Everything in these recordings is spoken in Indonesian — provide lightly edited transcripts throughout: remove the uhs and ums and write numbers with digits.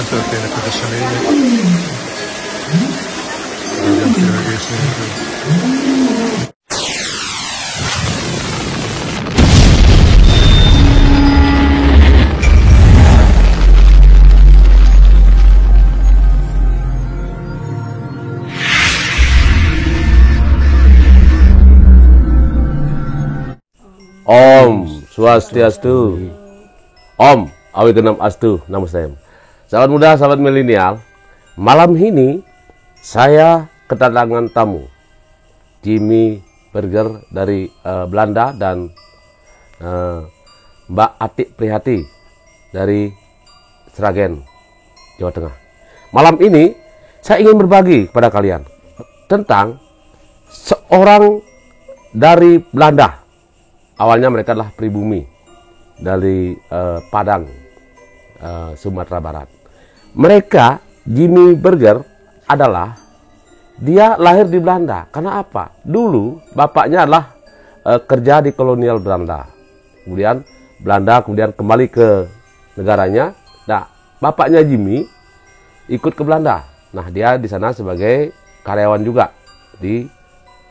hogyan történnek az események. Hogyan kell egész nélkül. Om Swastiastu, Om Awigenam Astu, Namaste. Sahabat muda, sahabat milenial, malam ini saya kedatangan tamu Jimmy Burger dari Belanda dan Mbak Atik Prihati dari Sragen, Jawa Tengah. Malam ini saya ingin berbagi kepada kalian tentang seorang dari Belanda. Awalnya mereka adalah pribumi dari Padang, Sumatera Barat. Mereka, Jimmy Burger, adalah dia lahir di Belanda. Karena apa? Dulu bapaknya adalah kerja di kolonial Belanda. Kemudian Belanda kembali ke negaranya. Nah, bapaknya Jimmy ikut ke Belanda. Nah, dia di sana sebagai karyawan juga di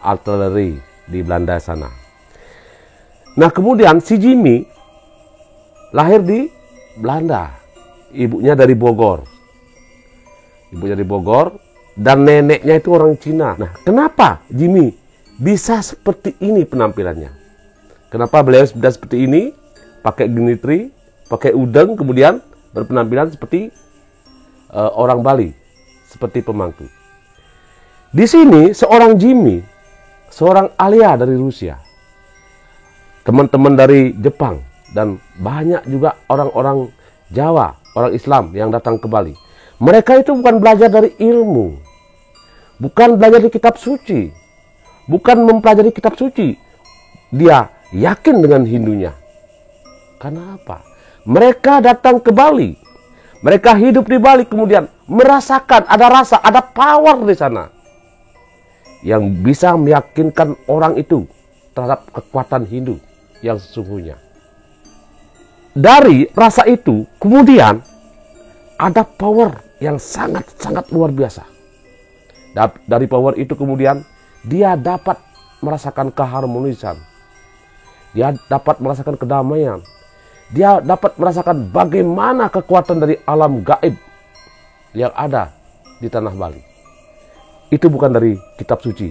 artileri di Belanda sana. Nah, kemudian si Jimmy lahir di Belanda. Ibunya dari Bogor. Ibunya dari Bogor dan neneknya itu orang Cina. Nah, kenapa Jimmy bisa seperti ini penampilannya? Kenapa beliau sudah seperti ini? Pakai genitri, pakai udeng, kemudian berpenampilan seperti orang Bali, seperti pemangku. Di sini seorang Jimmy, seorang Alia dari Rusia, teman-teman dari Jepang, dan banyak juga orang-orang Jawa, orang Islam yang datang ke Bali. Mereka itu bukan belajar dari ilmu, bukan belajar di kitab suci, bukan mempelajari kitab suci. Dia yakin dengan Hindunya. Karena apa? Mereka datang ke Bali, mereka hidup di Bali, kemudian merasakan ada rasa, ada power di sana yang bisa meyakinkan orang itu terhadap kekuatan Hindu yang sesungguhnya. Dari rasa itu kemudian ada power yang sangat-sangat luar biasa. Dari power itu kemudian dia dapat merasakan keharmonisan. Dia dapat merasakan kedamaian. Dia dapat merasakan bagaimana kekuatan dari alam gaib yang ada di tanah Bali. Itu bukan dari kitab suci.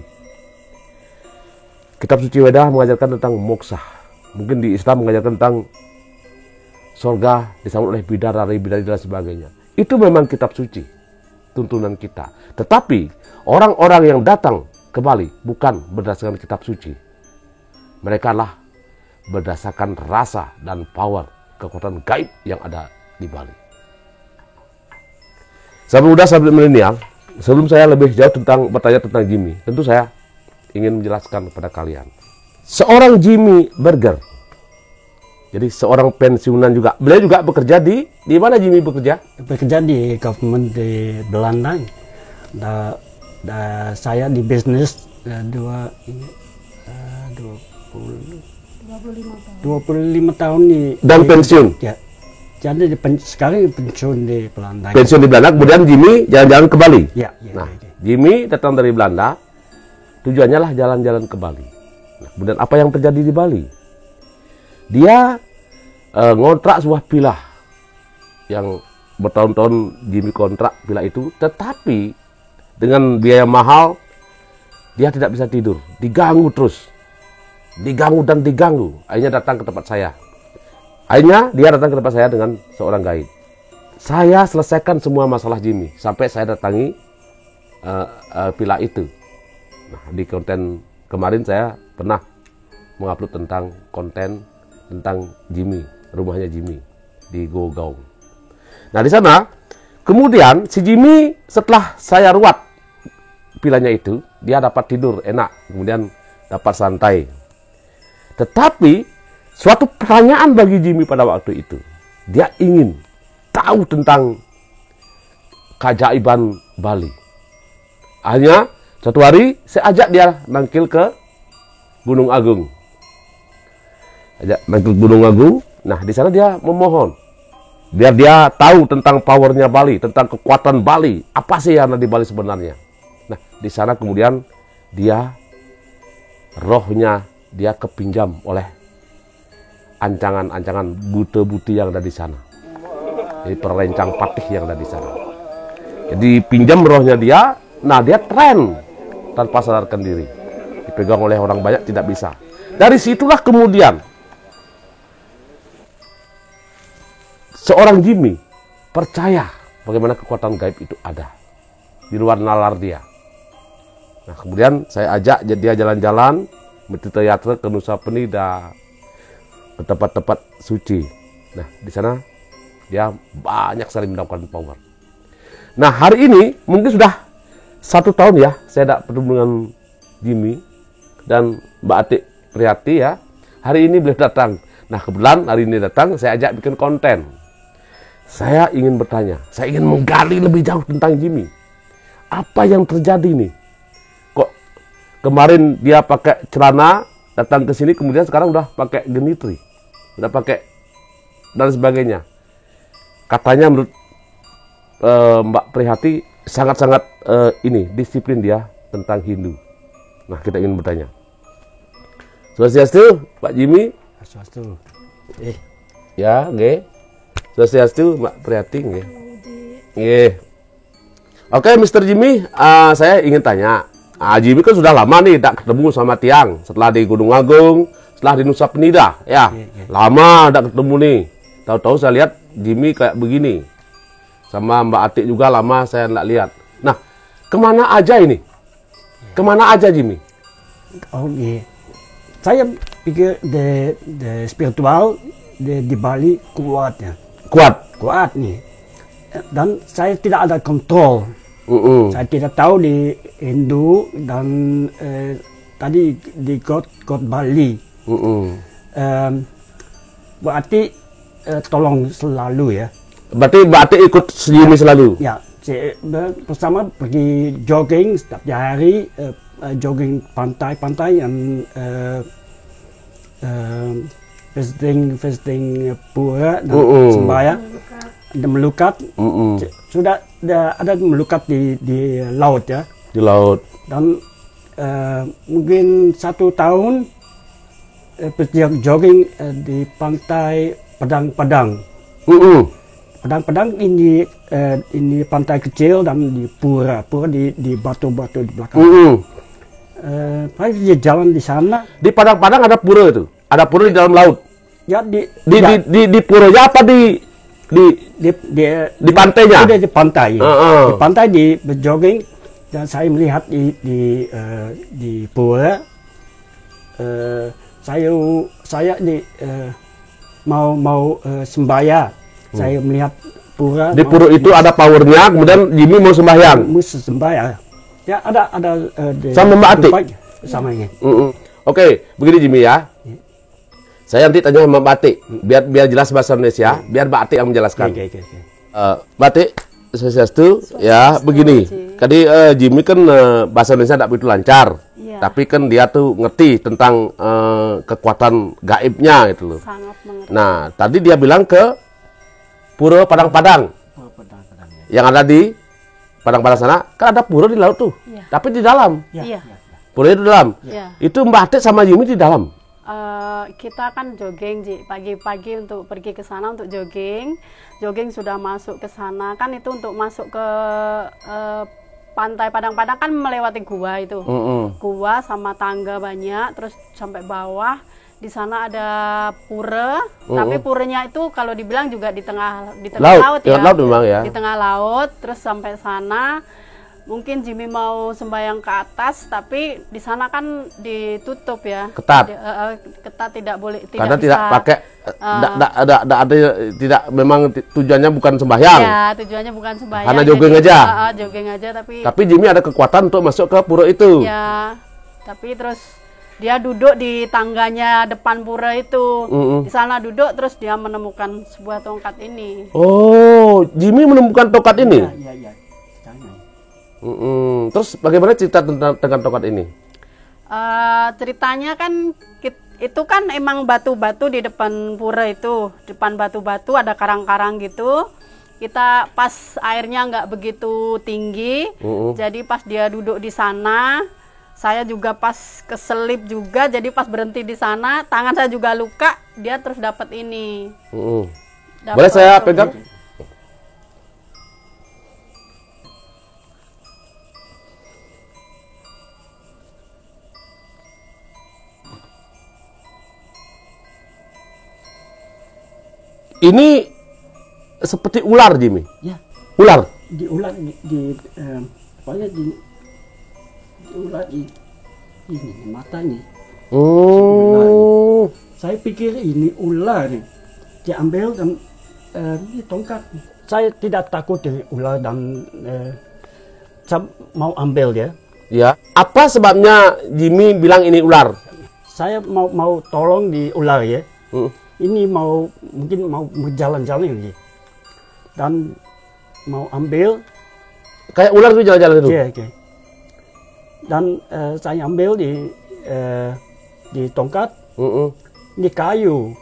Kitab suci Weda mengajarkan tentang moksha. Mungkin di Islam mengajarkan tentang surga disambut oleh bidadari dan sebagainya. Itu memang kitab suci, tuntunan kita. Tetapi orang-orang yang datang ke Bali bukan berdasarkan kitab suci. Mereka lah berdasarkan rasa dan power, kekuatan gaib yang ada di Bali. Sahabat muda, sahabat milenial, sebelum saya lebih jauh bertanya tentang Jimmy, tentu saya ingin menjelaskan kepada kalian. Seorang Jimmy Burger, jadi seorang pensiunan juga. Beliau juga bekerja di mana Jimmy bekerja? Bekerja di government di Belanda. Saya di bisnis 25 tahun di. Dan pensiun? Ya. Jadi sekarang pensiun di Belanda. Pensiun di Belanda, kemudian Jimmy jalan-jalan ke Bali. Ya. Nah, Jimmy datang dari Belanda, tujuannya lah jalan-jalan ke Bali. Nah, kemudian apa yang terjadi di Bali? Dia ngontrak sebuah villa yang bertahun-tahun Jimmy kontrak villa itu, tetapi dengan biaya mahal dia tidak bisa tidur, diganggu terus, diganggu dan diganggu. Akhirnya datang ke tempat saya. Akhirnya dia datang ke tempat saya dengan seorang gaib. Saya selesaikan semua masalah Jimmy sampai saya datangi villa itu. Nah, di konten kemarin saya pernah mengupload tentang konten tentang Jimmy, rumahnya Jimmy di Gogaung. Nah, di sana kemudian si Jimmy setelah saya ruat villanya itu, dia dapat tidur enak, kemudian dapat santai. Tetapi suatu pertanyaan bagi Jimmy pada waktu itu, dia ingin tahu tentang keajaiban Bali. Akhirnya suatu hari saya ajak dia nangkil ke Gunung Agung. Ajak nangkil Gunung Agung. Nah, di sana dia memohon Biar dia tahu tentang powernya Bali, tentang kekuatan Bali. Apa sih yang ada di Bali sebenarnya? Nah, di sana kemudian dia, rohnya dia kepinjam oleh ancangan-ancangan buta-buti yang ada di sana. Jadi perencang patih yang ada di sana. Jadi pinjam rohnya dia, nah dia tren tanpa sadarkan diri. Dipegang oleh orang banyak tidak bisa. Dari situlah kemudian seorang Jimmy percaya bagaimana kekuatan gaib itu ada di luar nalar dia. Nah, kemudian saya ajak dia jalan-jalan Metita Yatra ke Nusa Penida, ke tempat-tempat suci. Nah, di sana dia banyak sekali mendapatkan power. Nah, hari ini mungkin sudah 1 tahun ya saya tidak bertemu dengan Jimmy dan Mbak Atik Priati ya. Hari ini beliau datang. Nah, kebetulan hari ini datang, saya ajak bikin konten. Saya ingin bertanya, saya ingin menggali lebih jauh tentang Jimmy. Apa yang terjadi nih? Kok kemarin dia pakai celana, datang ke sini, kemudian sekarang udah pakai genitri, udah pakai dan sebagainya. Katanya menurut Mbak Prihati sangat-sangat ini disiplin dia tentang Hindu. Nah, kita ingin bertanya. Swastiastu, Pak Jimmy. Swastiastu. Ya, nggih. Swastiastu, Mbak Prihati, nggih. Nggih. Oke, Mr. Jimmy, saya ingin tanya. Jimmy kan sudah lama nih tidak ketemu sama Tiang. Setelah di Gunung Agung, setelah di Nusa Penida, ya. Lama tidak ketemu nih. Tahu-tahu saya lihat Jimmy kayak begini. Sama Mbak Atik juga lama saya tidak lihat. Nah, kemana aja ini? Kemana aja Jimmy? Oh iya. Saya pikir the spiritual di Bali kuat ya. Kuat nih. Dan saya tidak ada kontrol. Saya tidak tahu di Hindu dan tadi di God Bali. Berarti tolong selalu ya. Berarti Mbak Atik ikut Jimmy selalu? Ya, bersama pergi jogging setiap hari, jogging pantai-pantai yang visiting pura dan sembahyang dan melukat. Sudah ada melukat di laut ya. Di laut. Dan mungkin 1 tahun pergi jogging di pantai Padang-Padang. Padang-Padang ini pantai kecil dan di pura di batu-batu di belakang. Saya jalan di sana. Di Padang-Padang ada pura itu. Ada pura di dalam laut. Ya di puranya apa di pantainya? Di pantai. Di pantai di berjogging dan saya melihat di pura. Saya mau sembahyang. Saya melihat pura. Di pura itu ada powernya, kemudian Jimmy mau sembahyang. Mesti sembahyang. Ya ada sama Mbak Atik. Sama ini. Oke, begini Jimmy ya. Saya nanti tanya sama Mbak Atik, biar jelas bahasa Indonesia, biar Mbak Atik yang menjelaskan. Mbak Atik, Swastiastu, ya begini. Tadi Jimmy kan bahasa Indonesia tidak begitu lancar, tapi kan dia tuh ngerti tentang kekuatan gaibnya gitu loh. Sangat mengerti. Nah, tadi dia bilang ke Pura Padang-Padang, yang ada di Padang-Padang sana, kan ada pura di laut tuh, tapi di dalam. Iya. Pura itu di dalam. Itu Mbak Atik sama Jimmy di dalam. Kita kan jogging, Ji. Pagi-pagi untuk pergi ke sana untuk jogging. Jogging sudah masuk ke sana, kan itu untuk masuk ke pantai Padang-Padang kan melewati gua itu. Gua sama tangga banyak, terus sampai bawah. Di sana ada pura, tapi puranya itu kalau dibilang juga di tengah laut ya. Laut memang ya. Di tengah laut, terus sampai sana. Mungkin Jimmy mau sembahyang ke atas, tapi di sana kan ditutup ya. Ketat. Ketat, tidak boleh. Karena tidak pakai, tidak memang tujuannya bukan sembahyang. Ya, tujuannya bukan sembahyang. Karena jogging aja. Jogging aja, tapi. Tapi Jimmy ada kekuatan untuk masuk ke pura itu. Ya, tapi terus dia duduk di tangganya depan pura itu. Di sana duduk, terus dia menemukan sebuah tongkat ini. Oh, Jimmy menemukan tongkat ini. Iya. Terus bagaimana cerita tentang tongkat ini? Ceritanya kan Itu kan emang batu-batu di depan pura itu, depan batu-batu ada karang-karang gitu. Kita pas airnya nggak begitu tinggi, jadi pas dia duduk di sana, saya juga pas keselip juga, jadi pas berhenti di sana, tangan saya juga luka, dia terus dapat ini. Boleh saya pegang? Ini seperti ular, Jimmy. Ya. Ular. Di ular pokoknya di ular di ini matanya. Oh. Saya pikir ini ular nih. Diambil dan ini tongkat. Saya tidak takut dengan ular dan saya mau ambil dia. Ya. Apa sebabnya Jimmy bilang ini ular? Saya mau tolong di ular ya. Ini mungkin mau berjalan-jalan ini. Dan mau ambil. Kayak ular itu jalan-jalan itu? Iya, oke. Dan saya ambil di tongkat, di kayu.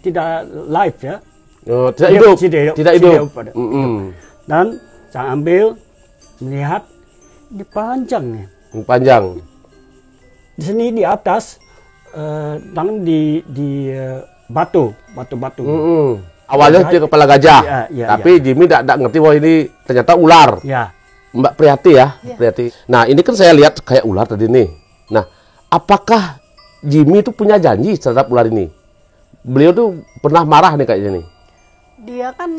Tidak live ya. Oh, tidak hidup. Tidak hidup. Dan saya ambil, melihat dipanjang. Panjang. Di sini di atas dan di batu. Awalnya di kepala gajah, tapi Jimmy tidak ngerti bahwa ini ternyata ular. Ya. Mbak Priyati ya, Priyati. Nah ini kan saya lihat kayak ular tadi nih. Nah, apakah Jimmy itu punya janji terhadap ular ini? Beliau tuh pernah marah nih kayaknya nih. Dia kan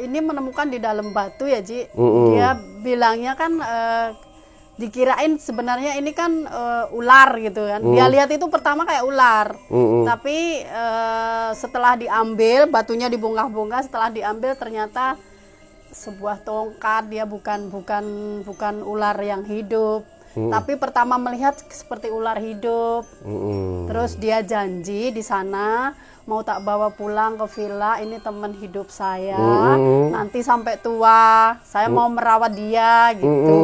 ini menemukan di dalam batu ya, Ji. Dia bilangnya kan dikirain sebenarnya ini kan ular gitu kan. Dia lihat itu pertama kayak ular. Tapi setelah diambil, batunya dibongkah-bongkah, setelah diambil ternyata sebuah tongkat. Dia bukan ular yang hidup. Tapi pertama melihat seperti ular hidup. Terus dia janji di sana mau tak bawa pulang ke villa, ini teman hidup saya. Nanti sampai tua saya mau merawat dia gitu.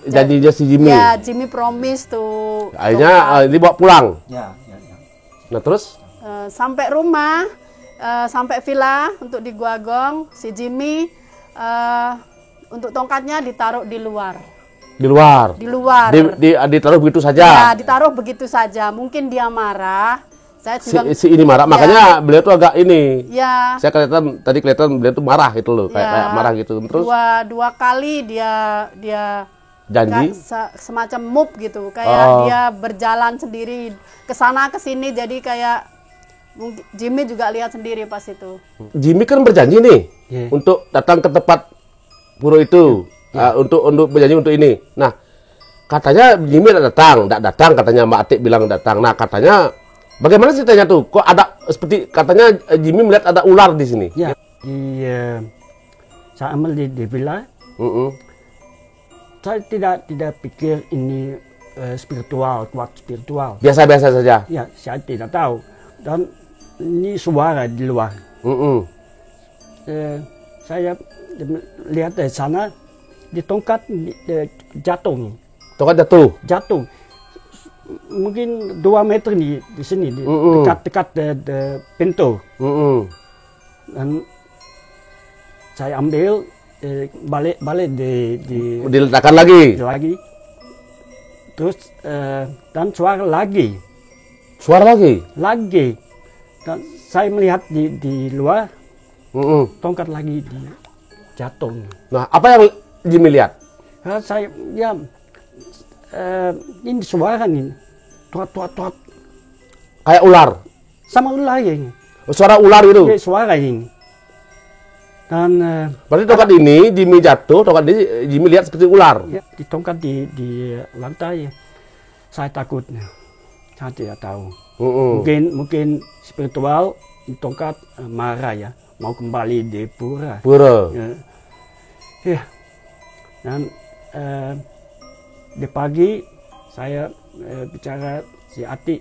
Janjinya si Jimmy. Ya, Jimmy promise tuh. Akhirnya dibawa pulang. Ya. Nah terus? Sampai rumah, sampai villa untuk di Guagong, si Jimmy untuk tongkatnya ditaruh di luar. Di luar. Ditaruh begitu saja. Ya, ditaruh begitu saja. Mungkin dia marah. Saya juga si ini marah, makanya beliau tuh agak ini. Ya. Saya tadi kelihatan beliau tuh marah gitu loh, kayak marah gitu. Terus dua kali dia janji semacam move gitu, kayak dia berjalan sendiri ke sana ke sini, jadi kayak Jimmy juga lihat sendiri pas itu. Jimmy kan berjanji nih untuk datang ke tempat pura itu, untuk berjanji untuk ini. Nah, katanya Jimmy tidak datang katanya Mbak Atik bilang datang. Nah, katanya bagaimana ceritanya tuh? Kok ada seperti katanya Jimmy melihat ada ular di sini? Ya, saya ambil di villa. Saya tidak pikir ini kuat spiritual. Biasa-biasa saja. Ya, saya tidak tahu. Dan ini suara di luar. Saya lihat dari sana di tongkat jatuh. Tongkat jatuh. Mungkin 2 meter di sini, dekat pintu. Dan saya ambil, balik diletakkan lagi. Terus dan suara lagi. Dan saya melihat di luar, tongkat lagi jatuh. Nah, apa yang Jimmy lihat? Saya ini suara nih, tuat. Kayak ular. Sama ular ini. Suara ular itu. Ya, suara ini. Dan berarti tongkat ini Jimmy jatuh, tongkat ini Jimmy lihat seperti ular. Ya, di tongkat di lantai. Saya takut. Saya tidak tahu. Mungkin spiritual di tongkat marah ya, mau kembali di pura. Ya. Dan di pagi saya bicara si Ati.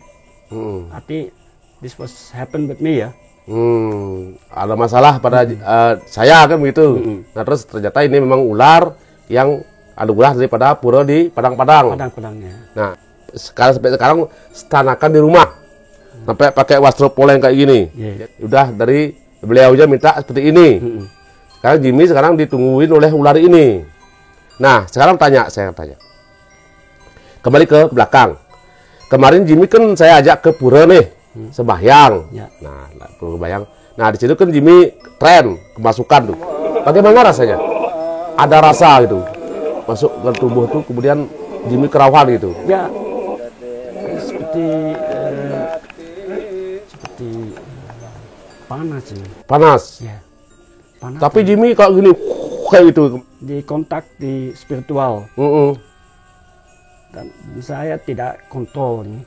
Ati, this was happen with me ya. Ada masalah pada saya kan begitu. Nah terus ternyata ini memang ular yang anugerah daripada pura di Padang-Padang. Padang-Padangnya. Nah, sampai sekarang stanakan di rumah. Sampai pakai wastro poleng kayak gini. Udah dari beliau aja minta seperti ini. Sekarang Jimmy ditungguin oleh ular ini. Nah, sekarang saya tanya. Kembali ke belakang. Kemarin Jimmy kan saya ajak ke pura nih, sembahyang. Nah, pura sembahyang. Nah, di situ kan Jimmy tren, kemasukan tuh. Bagaimana rasanya? Ada rasa gitu. Masuk ke tubuh tuh, kemudian Jimmy kerauhan gitu. Ya, seperti panas ini. Panas. Ya, panas. Tapi Jimmy kalau gini, kayak gitu. Di kontak di spiritual. Dan saya tidak kontrol ini.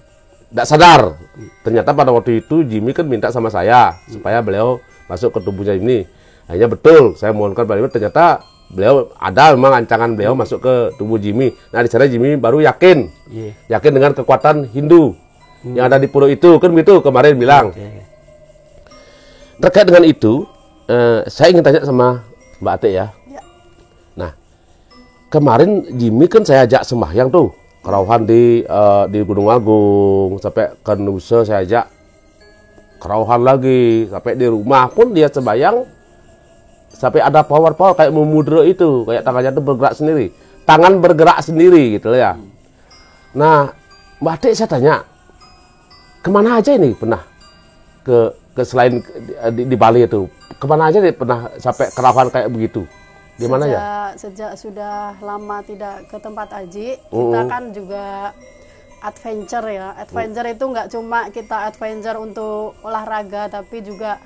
Tidak sadar. Ternyata pada waktu itu Jimmy kan minta sama saya supaya beliau masuk ke tubuhnya ini. Akhirnya betul, saya mohonkan beliau. Ternyata beliau ada memang ancangan beliau masuk ke tubuh Jimmy. Nah, di sana Jimmy baru yakin. Yakin dengan kekuatan Hindu yang ada di pura itu, kan begitu kemarin bilang. Terkait dengan itu, saya ingin tanya sama Mbak Ate ya. Nah, kemarin Jimmy kan saya ajak sembahyang tuh. Kerauhan di Gunung Agung, sampai ke Nusa saya ajak kerauhan lagi, sampai di rumah pun dia sembahyang, sampai ada power kayak memudra itu, kayak tangannya itu bergerak sendiri, tangan bergerak sendiri gitu ya. Nah, Mbak Atik saya tanya, kemana aja ini pernah ke selain di Bali itu, kemana aja nih pernah sampai kerauhan kayak begitu? Di mana ya? Sejak sudah lama tidak ke tempat haji, kita kan juga adventure ya. Adventure itu nggak cuma kita adventure untuk olahraga, tapi juga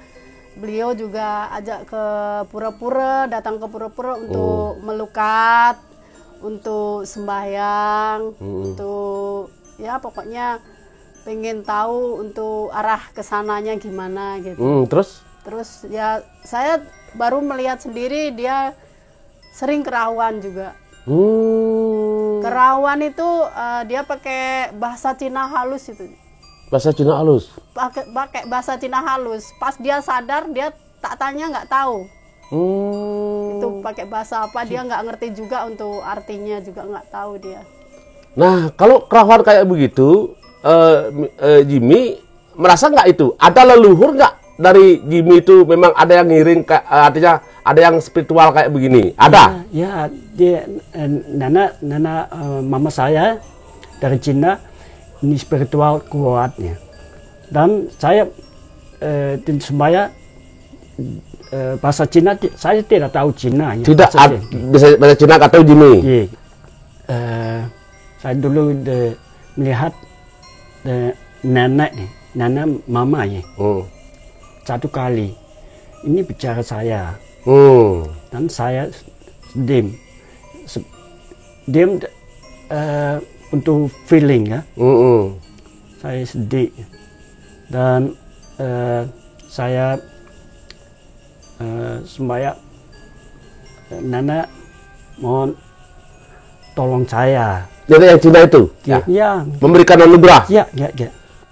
beliau juga ajak ke pura-pura, datang ke pura-pura untuk melukat, untuk sembahyang, untuk ya pokoknya pengen tahu untuk arah kesananya gimana gitu. Terus ya saya baru melihat sendiri dia sering kerauhan juga. Kerauhan itu dia pakai bahasa Cina halus itu. Bahasa Cina halus? Pakai bahasa Cina halus. Pas dia sadar, dia tak tanya nggak tahu. Itu pakai bahasa apa, dia nggak ngerti juga untuk artinya juga nggak tahu dia. Nah, kalau kerauhan kayak begitu, Jimmy merasa nggak itu? Ada leluhur nggak dari Jimmy itu memang ada yang ngiring, artinya ada yang spiritual kayak begini? Ada? Ya, dia Nana mama saya dari Cina, ini spiritual kuatnya. Dan saya di Sembayang bahasa Cina, saya tidak tahu Cina. Ya, tidak bahasa Cina atau Jimmy? Saya dulu melihat nenek mama ya. Satu kali ini bicara saya. Dan saya diam untuk feeling ya. Saya sedih dan saya sembahyang, Nana mohon tolong saya. Jadi yang Cina itu? Ya. Memberikan anugerah? Ya.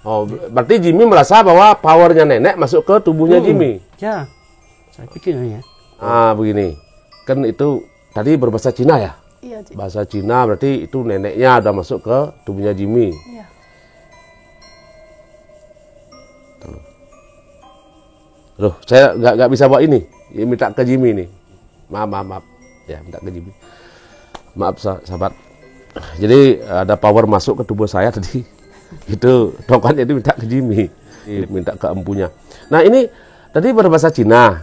Oh, berarti Jimmy merasa bahwa powernya nenek masuk ke tubuhnya Jimmy? Ya, saya pikirnya. Begini, kan itu tadi berbahasa Cina ya? Iya, Cik. Bahasa Cina berarti itu neneknya udah masuk ke tubuhnya Jimmy. Iya. Loh, saya nggak bisa bawa ini. Ya, minta ke Jimmy nih. Maaf. Ya, minta ke Jimmy. Maaf sahabat. Jadi ada power masuk ke tubuh saya tadi. Itu tokonya itu minta ke Jimmy. Minta ke empunya. Nah, ini tadi berbahasa Cina.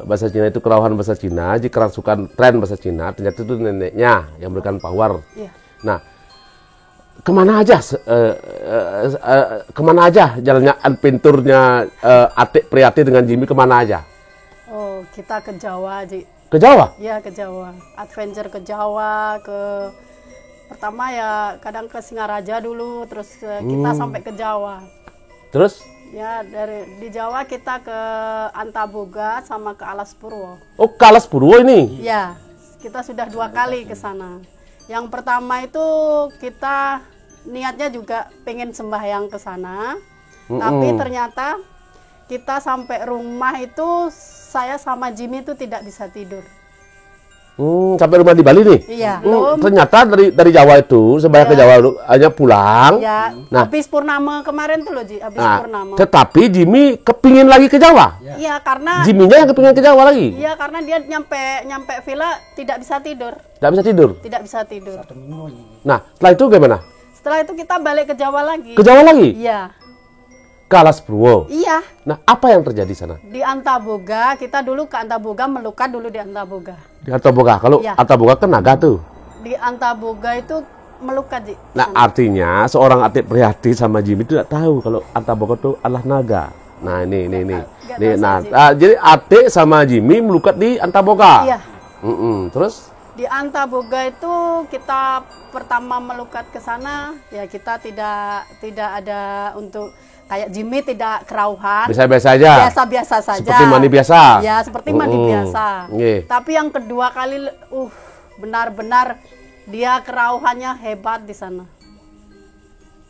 Bahasa Cina itu kerauhan bahasa Cina, kerasukan tren bahasa Cina, ternyata itu neneknya yang memberikan power. Nah, kemana aja jalannya pinturnya Atik Priyati dengan Jimmy, kemana aja? Oh, kita ke Jawa, Ji. Ke Jawa? Iya, ke Jawa. Adventure ke Jawa, pertama ya kadang ke Singaraja dulu, terus kita sampai ke Jawa. Terus? Ya, di Jawa kita ke Antaboga sama ke Alas Purwo. Oh, ke Alas Purwo ini? Ya, kita sudah 2 kali ke sana. Yang pertama itu kita niatnya juga pengen sembahyang ke sana. Tapi ternyata kita sampai rumah itu saya sama Jimmy itu tidak bisa tidur. Sampai rumah di Bali nih. Iya. Ternyata dari Jawa itu sebalik ke Jawa hanya pulang. Ya, Nah, habis purnama kemarin tuh loh, Ji, habis nah, purnama. tetapi Jimmy kepingin lagi ke Jawa. Iya, karena Jimmy-nya yang kepingin ke Jawa lagi. iya, karena dia nyampe villa tidak bisa tidur. Nggak bisa tidur. Tidak bisa tidur. Nah, setelah itu gimana? Setelah itu kita balik ke Jawa lagi. Ke Jawa lagi? Iya. Ke Alas Purwo. Iya. Nah, apa yang terjadi di sana? Di Antaboga, kita dulu ke Antaboga, melukat dulu di Antaboga. Di Antaboga. Kalau Iya. Antaboga kan naga tuh. Di Antaboga itu melukat, Ji. Nah, artinya seorang Atik Prihatin sama Jimmy itu tidak tahu kalau Antaboga itu adalah naga. Nah, ini. Nggak Nih, tahu nah, sih, jadi Atik sama Jimmy melukat di Antaboga. Iya. Terus? Di Antaboga itu kita pertama melukat ke sana, ya kita tidak ada untuk kayak Jimmy tidak kerauhan. Biasa-biasa aja. Biasa-biasa saja. Seperti mandi biasa. Ya, seperti mandi biasa. Iya. Tapi yang kedua kali benar-benar dia kerauhannya hebat di sana.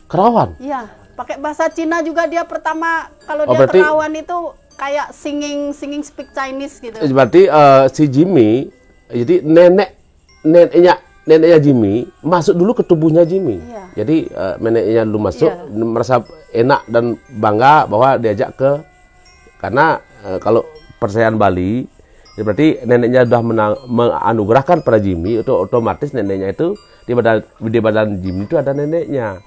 Kerauhan? Iya, pakai bahasa Cina juga dia pertama kalau dia berarti- kerauhan itu kayak singing speak Chinese gitu. Berarti si Jimmy, jadi neneknya Jimmy masuk dulu ke tubuhnya Jimmy. Iya. Jadi neneknya dulu masuk, Iya. merasa enak dan bangga bahwa diajak karena kalau percayaan Bali, ya berarti neneknya sudah menganugerahkan pada Jimmy, itu otomatis neneknya itu di badan Jimmy itu ada neneknya.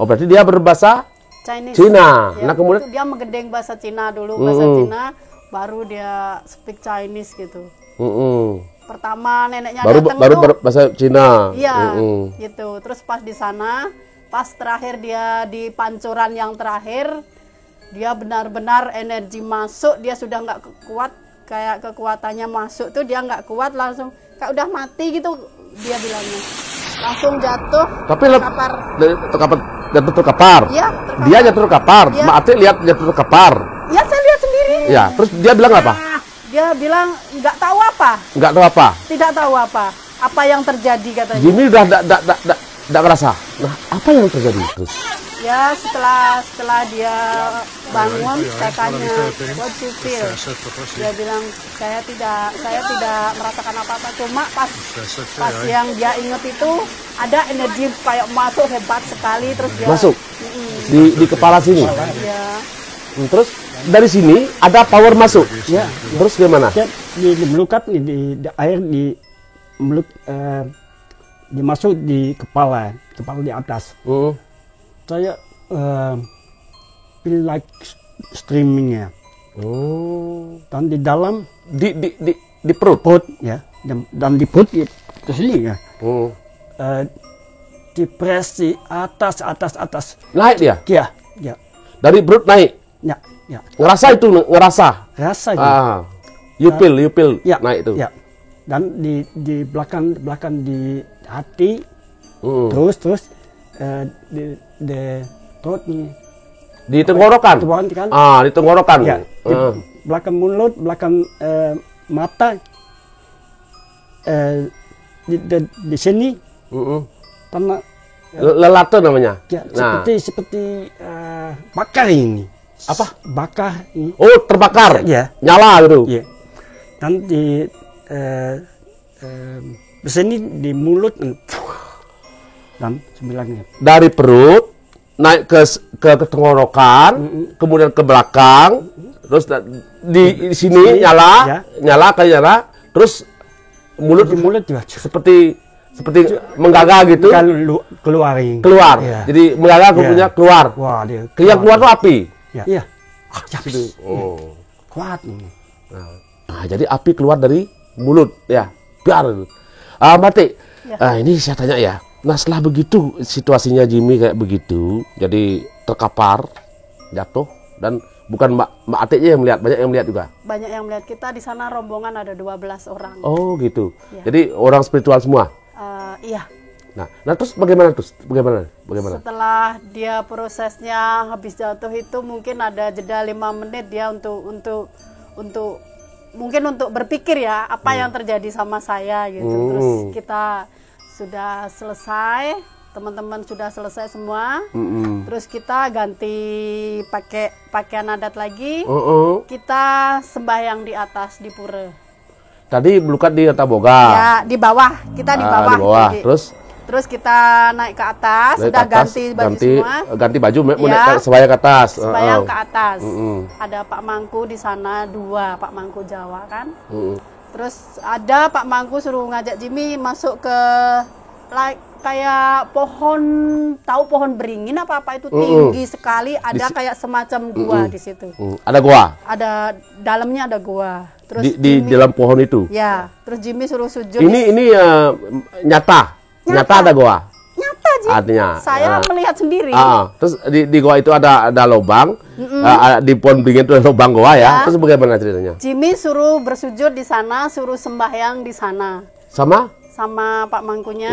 Oh, berarti dia berbahasa Chinese. Cina. Ya, Nah, kemudian itu dia menggedeng bahasa Cina dulu, bahasa Cina, baru dia speak Chinese gitu. Pertama neneknya baru datang baru bahasa Cina. iya, gitu. Terus pas di sana, pas terakhir dia di pancuran yang terakhir, dia benar-benar energi masuk, dia sudah nggak kuat, kayak kekuatannya masuk tuh dia nggak kuat, langsung kayak udah mati gitu dia bilangnya. Langsung jatuh. Tapi terkapar. jatuh terkapar. Iya, Dia jatuh terkapar. Iya. Mak Atik lihat jatuh terkapar. Ya saya lihat sendiri. Ya, terus dia bilang apa? Dia bilang nggak tahu apa, Nggak tahu apa. tidak tahu apa yang terjadi katanya. Jimmy udah nggak ngerasa. Nah, apa yang terjadi terus? Ya setelah dia bangun, saya tanya, what you feel? Dia bilang saya tidak merasakan apa-apa, cuma pas yang dia ingat itu ada energi kayak masuk hebat sekali, terus dia Masuk di kepala sini. Ya, Terus dari sini ada power masuk. Ya, Terus gimana? dia di melukat nih, di air di meluk dimasuk di kepala di atas. Saya feel like streamingnya. Dan di dalam Di perut. perut ya, dan di perut itu sini ya. Depresi atas. Naik dia. Ya, Dari perut naik. ya. Ngerasa. Rasanya. You feel Ya, naik itu. ya. Dan di belakang di hati, terus di perut nih. Di tenggorokan. Tenggorokan kan? Di tenggorokan. Ya, di belakang mulut, belakang mata, di sini, karena Lelate namanya. ya, Nah. seperti bakar ini. Apa? Bakar ini. Oh, terbakar. Ya. Nyala gitu. Ya. Dan di sini di mulut dan sembilannya. Dari perut naik ke tenggorokan, kemudian ke belakang, terus di sini ya. nyala, terus mulut Di mulut juga seperti menggagah gitu, keluar ini. keluar. Ya. Jadi menggagah kemudian keluar. Wah, dia Yang keluar tuh api. Ya. Iya. Gitu. Oh. Kuat ini. Nah, jadi api keluar dari mulut ya. Biar. Mati. Ya. Ini saya tanya ya. Nah, setelah begitu situasinya Jimmy kayak begitu, jadi terkapar, jatuh, dan bukan Mbak Atiknya yang melihat, banyak yang melihat juga. banyak yang melihat kita di sana, rombongan ada 12 orang. Oh gitu. Ya. Jadi orang spiritual semua. Iya. Nah terus bagaimana terus? Bagaimana? Setelah dia prosesnya habis jatuh itu mungkin ada jeda 5 menit dia untuk mungkin untuk berpikir ya apa yang terjadi sama saya gitu. Terus kita sudah selesai, teman-teman sudah selesai semua. Terus kita ganti pakai pakaian adat lagi. Kita sembahyang di atas di pura. tadi melukat di Antaboga. Ya, di bawah. Kita di bawah. Di bawah. Jadi, Terus kita naik ke atas, naik sudah ke atas, ganti baju semua. ganti baju, mau Ya. naik sebaya ke atas. Sembayang ke atas. Mm-mm. Ada Pak Mangku di sana, 2 Pak Mangku Jawa kan. Mm-mm. Terus ada Pak Mangku suruh ngajak Jimmy masuk ke kayak pohon, tahu pohon beringin apa itu tinggi sekali, ada kayak semacam gua di situ. Ada gua. Ada dalamnya ada gua. Terus Di dalam pohon itu. Ya, terus Jimmy suruh sujud. Ini nyata ada gua. Nyata Ji. Artinya. Saya melihat sendiri. Terus di gua itu ada lubang. Di pohon beringin itu ada lubang gua ya. Terus bagaimana ceritanya? Jimmy suruh bersujud di sana, suruh sembahyang di sana. Sama Pak Mangkunya.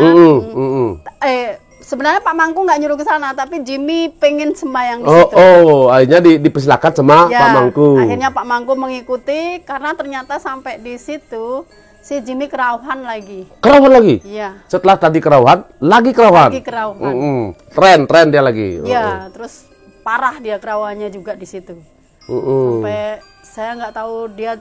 Sebenarnya Pak Mangku nggak nyuruh ke sana, tapi Jimmy pengen sembahyang di situ. Akhirnya dipersilakan sama Pak Mangku. Akhirnya Pak Mangku mengikuti karena ternyata sampai di situ si Jimmy kerauhan lagi. Kerauhan lagi? Iya. Setelah tadi kerauhan, lagi kerauhan. Lagi kerauhan. Tren dia lagi. Iya, terus parah dia kerauhannya juga di situ. Sampai saya nggak tahu dia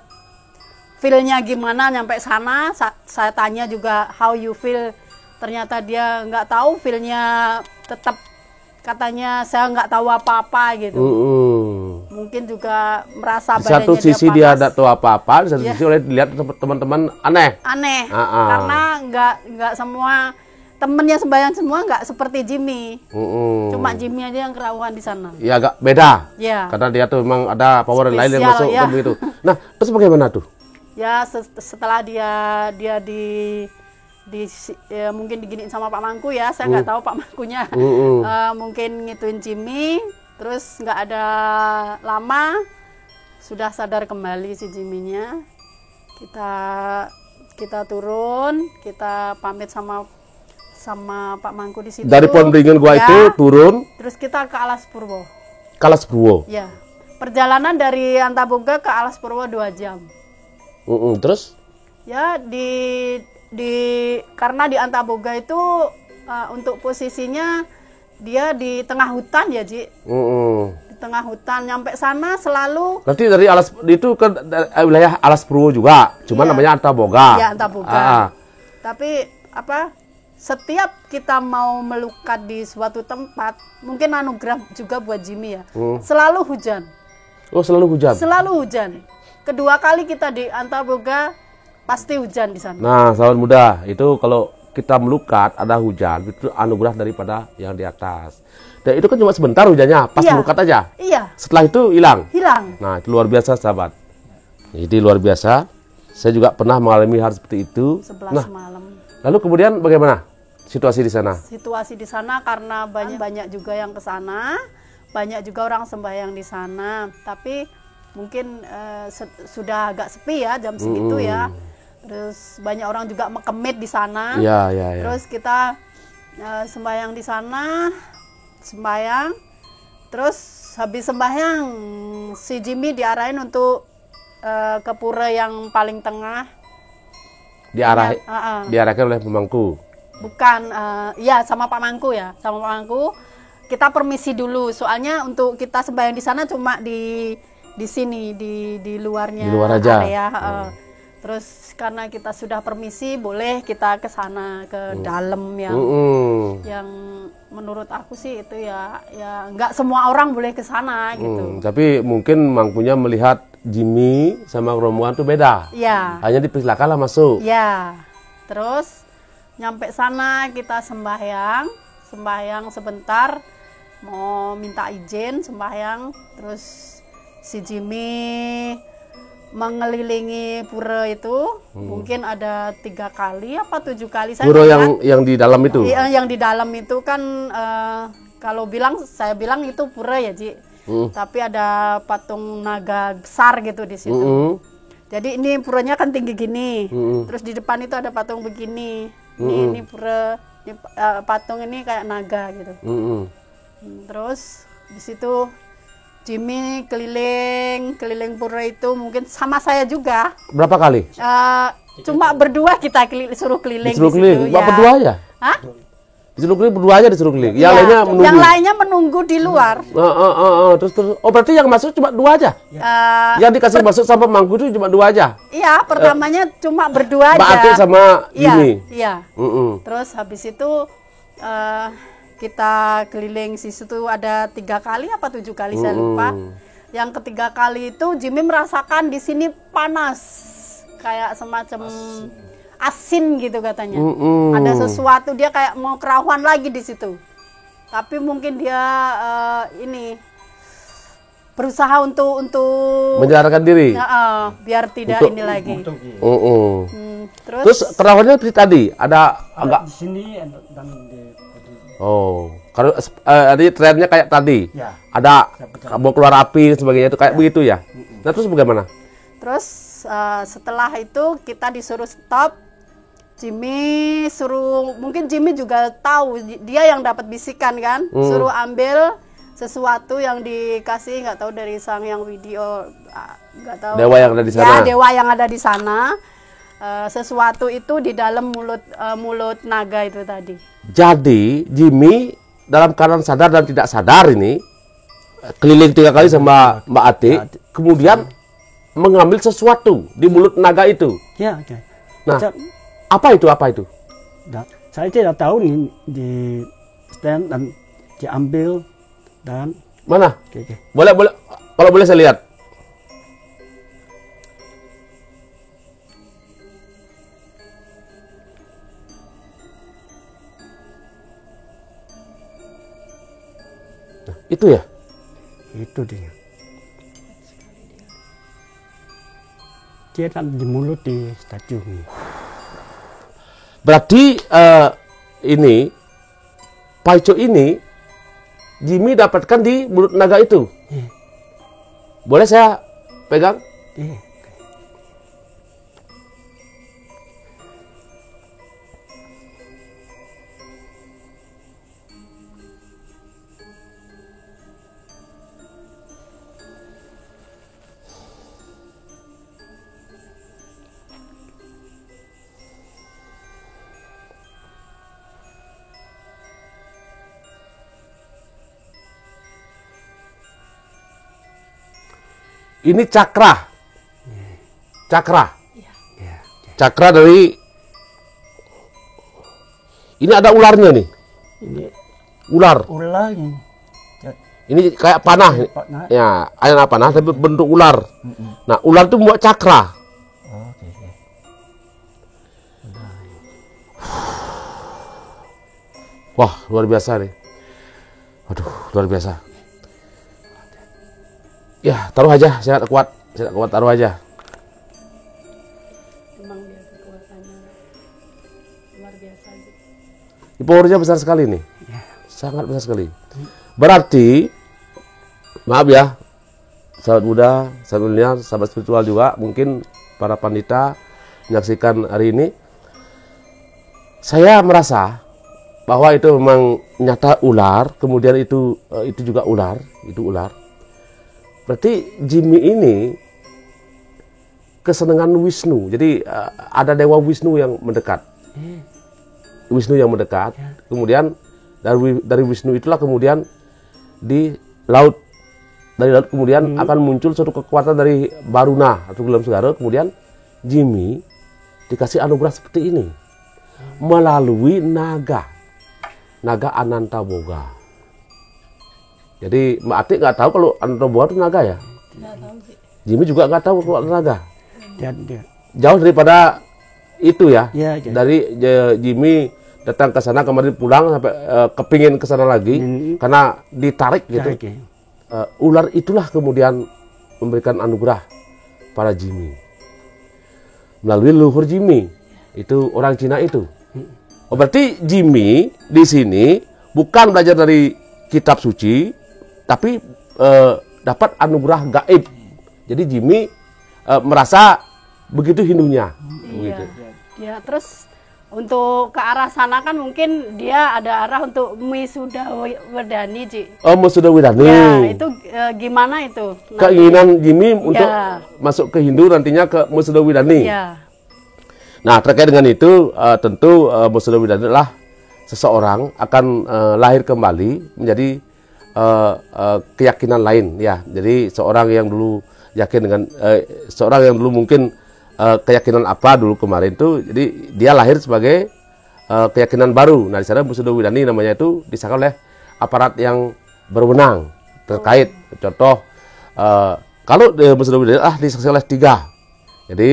feel-nya gimana nyampe sana. Saya tanya juga how you feel. Ternyata dia nggak tahu feel-nya, tetap katanya saya nggak tahu apa-apa gitu. Mungkin juga merasa di badannya satu sisi dia panas. tidak tahu apa-apa, di satu sisi oleh dilihat teman-teman aneh. Karena nggak semua temennya sembahyang semua nggak seperti Jimmy. Cuma Jimmy aja yang kerauhan di sana. Ya agak beda. Ya. Karena dia tuh memang ada power lain yang masuk ya. kan begitu. Nah, terus bagaimana tuh? Ya setelah dia mungkin diginiin sama Pak Mangku ya, saya nggak tahu Pak Mangkunya mungkin ngituin Jimmy, terus nggak ada lama sudah sadar kembali si Jimmy-nya. Kita turun, kita pamit sama Pak Mangku di situ. Dari pohon beringin gua itu turun. Terus kita ke Alas Purwo. Ya. Perjalanan dari Antaboga ke Alas Purwo 2 jam. Terus? Ya karena di Antaboga itu untuk posisinya dia di tengah hutan ya Ji. Di tengah hutan, nyampe sana selalu. Nanti dari Alas itu ke wilayah Alas Purwo juga, cuma namanya Antaboga. Ya Antaboga. Tapi setiap kita mau melukat di suatu tempat, mungkin anugerah juga buat Jimmy ya. Selalu hujan. Selalu hujan. Selalu hujan. Kedua kali kita di Antaboga pasti hujan di sana. Nah, sahabat muda, itu kalau kita melukat ada hujan, itu anugerah daripada yang di atas. Dan itu kan cuma sebentar hujannya, pas melukat aja. Iya. Setelah itu hilang. Nah, itu luar biasa, sahabat. Jadi luar biasa. Saya juga pernah mengalami hal seperti itu. 11 malam. Lalu kemudian bagaimana situasi di sana? Situasi di sana karena banyak juga yang ke sana, banyak juga orang sembahyang di sana. Tapi mungkin sudah agak sepi ya jam segitu ya. Terus banyak orang juga mekemit di sana. Ya. Terus kita sembahyang di sana, terus habis sembahyang si Jimmy diarahin untuk ke pura yang paling tengah. Diarahkan oleh pemangku. Bukan, ya sama Pak Mangku ya, sama Pak Mangku. Kita permisi dulu, soalnya untuk kita sembahyang di sana cuma di sini di luarnya. Di luar aja. Area. Terus karena kita sudah permisi, boleh kita ke sana ke dalam yang menurut aku sih itu ya nggak semua orang boleh ke sana gitu. Tapi mungkin Mangkunya melihat Jimmy sama rombongan tuh beda. Iya. Hanya dipersilakan lah masuk. Iya. Terus nyampe sana kita sembahyang sebentar, mau minta izin sembahyang, terus si Jimmy mengelilingi pura itu mungkin ada 3 kali apa 7 kali. Pura yang di dalam itu? Iya, yang di dalam itu kan kalau saya bilang itu pura ya Ji. Tapi ada patung naga besar gitu di situ. Jadi ini puranya kan tinggi gini. Terus di depan itu ada patung begini. Ini pura, ini patung ini kayak naga gitu. Terus di situ Jimmy keliling pura itu mungkin sama saya juga. Berapa kali? Cuma berdua kita suruh keliling. Disuruh keliling? Bapak berdua ya? Hah? Disuruh keliling berdua aja disuruh keliling. Yang Iya, lainnya menunggu. Yang lainnya menunggu di luar. Terus oh berarti yang masuk cuma 2 aja. Yang dikasih masuk sama Mangku itu cuma 2 aja. Iya, pertamanya cuma berdua aja. Mbak Ati sama Jimmy. Iya. Terus habis itu kita keliling situ ada 3 kali apa 7 kali saya lupa. Yang ketiga kali itu Jimmy merasakan di sini panas, kayak semacam asin gitu katanya. Ada sesuatu, dia kayak mau kerahuan lagi di situ. Tapi mungkin dia ini berusaha untuk menyadarkan diri. Biar tidak Untuk, ini lagi. Terus kerahuannya seperti tadi, ada agak di sini dan di kalau tadi trennya kayak tadi. Ya. Ada mau keluar api dan sebagainya itu kayak begitu ya. Nah, terus bagaimana? Terus setelah itu kita disuruh stop. Jimmy suruh, mungkin Jimmy juga tahu, dia yang dapat bisikan kan, suruh ambil sesuatu yang dikasih, nggak tahu dari sang yang video, nggak tahu. Dewa yang ada di sana. Ya, dewa yang ada di sana. Sesuatu itu di dalam mulut naga itu tadi. Jadi Jimmy dalam keadaan sadar dan tidak sadar ini keliling 3 kali sama Mbak Ati, kemudian mengambil sesuatu di mulut naga itu. Ya, oke. Nah, apa itu? Saya tidak tahu nih di stand dan diambil dan Mana? oke. Boleh, kalau boleh saya lihat. Nah, itu ya? Itu dia. Dia kan di mulut di stasiun ini. Berarti ini Paico ini Jimmy dapatkan di mulut naga itu. Boleh saya pegang? Ini cakra. Cakra dari ini ada ularnya nih. Ini Ular. ularnya. Ini kayak panah. Ya, ada panah tapi bentuk ular. Nah, ular itu membuat cakra. Oke. Wah, luar biasa nih. Waduh, luar biasa. Ya, taruh aja, saya tak kuat, taruh aja. Memang dia kekuatannya luar biasa. Ini powernya besar sekali nih, sangat besar sekali. Berarti, maaf ya, sahabat muda, sahabat milenial, sahabat spiritual juga, mungkin para pandita menyaksikan hari ini, saya merasa bahwa itu memang nyata ular, kemudian itu juga ular, itu ular. Berarti Jimmy ini kesenangan Wisnu. Jadi ada dewa Wisnu yang mendekat. Kemudian dari Wisnu itulah kemudian di laut. Dari laut kemudian akan muncul suatu kekuatan dari Baruna atau Gelam Segara. Kemudian Jimmy dikasih anugerah seperti ini melalui naga Ananta Boga. Jadi Mbak Ati nggak tahu kalau Ananta Boga itu naga ya? Nggak tahu sih. Jimmy juga nggak tahu kalau ada naga. Dia. Jauh daripada itu ya. Ya. Dari Jimmy datang ke sana kemarin pulang sampai kepingin ke sana lagi karena ditarik gitu. Ular itulah kemudian memberikan anugerah pada Jimmy melalui leluhur Jimmy, itu orang Cina itu. Oh, berarti Jimmy di sini bukan belajar dari kitab suci, tapi dapat anugerah gaib. Jadi Jimmy merasa begitu Hindunya. Begitu. Ya, terus untuk ke arah sana kan mungkin dia ada arah untuk Wisuda Wedani, Ji. Oh, Wisuda Wedani. Ya, itu gimana itu? Keinginan Jimmy untuk masuk ke Hindu nantinya ke Wisuda Wedani. Ya. Nah, terkait dengan itu tentu Wisuda Wedani adalah seseorang akan lahir kembali menjadi keyakinan lain ya. Jadi seorang yang dulu yakin dengan seorang yang dulu mungkin keyakinan apa dulu kemarin itu, jadi dia lahir sebagai keyakinan baru. Nah, di sana Busudo Widani namanya itu disahkan oleh aparat yang berwenang terkait. Contoh kalau Busudo Widani disaksikan oleh 3. Jadi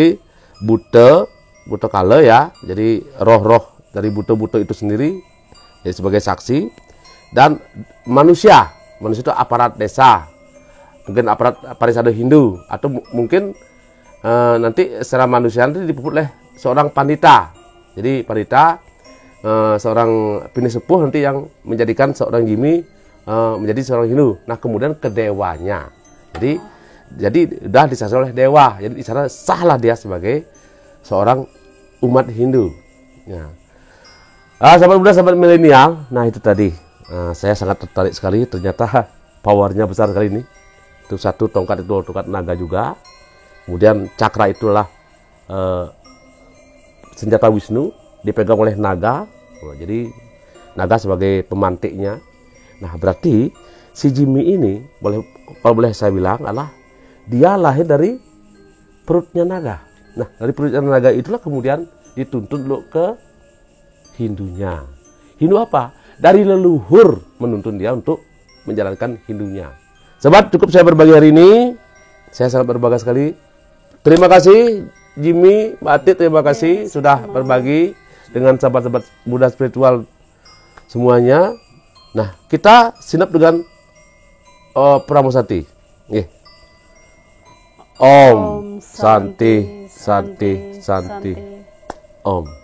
Buto Kale ya, jadi roh-roh dari Buto-Buto itu sendiri jadi sebagai saksi, dan manusia itu aparat desa, mungkin aparat parisade Hindu, atau mungkin nanti secara manusia nanti dipuput oleh seorang pandita. Jadi pandita seorang bini sepuh nanti yang menjadikan seorang Jimmy menjadi seorang Hindu. Nah, kemudian ke dewanya. Jadi udah disaksikan oleh dewa. Jadi di sana sahlah dia sebagai seorang umat Hindu. Ya. Sahabat muda, sahabat milenial. Nah, itu tadi. Saya sangat tertarik sekali. Ternyata powernya besar sekali ini. Itu satu tongkat, itu tongkat naga juga. Kemudian cakra itulah senjata Wisnu, dipegang oleh naga. Jadi naga sebagai pemantiknya. Nah, berarti si Jimmy ini, kalau boleh saya bilang, adalah dia lahir dari perutnya naga. Nah, dari perutnya naga itulah kemudian dituntun dulu ke Hindunya. Hindu apa? Dari leluhur menuntun dia untuk menjalankan Hindunya. Sobat, cukup saya berbagi hari ini. Saya sangat berbangga sekali. Terima kasih Jimmy, Mbak Atit, terima kasih sudah berbagi dengan sahabat-sahabat muda spiritual semuanya. Nah, kita sinap dengan Pramusati. Om Santi Santi Santi Om.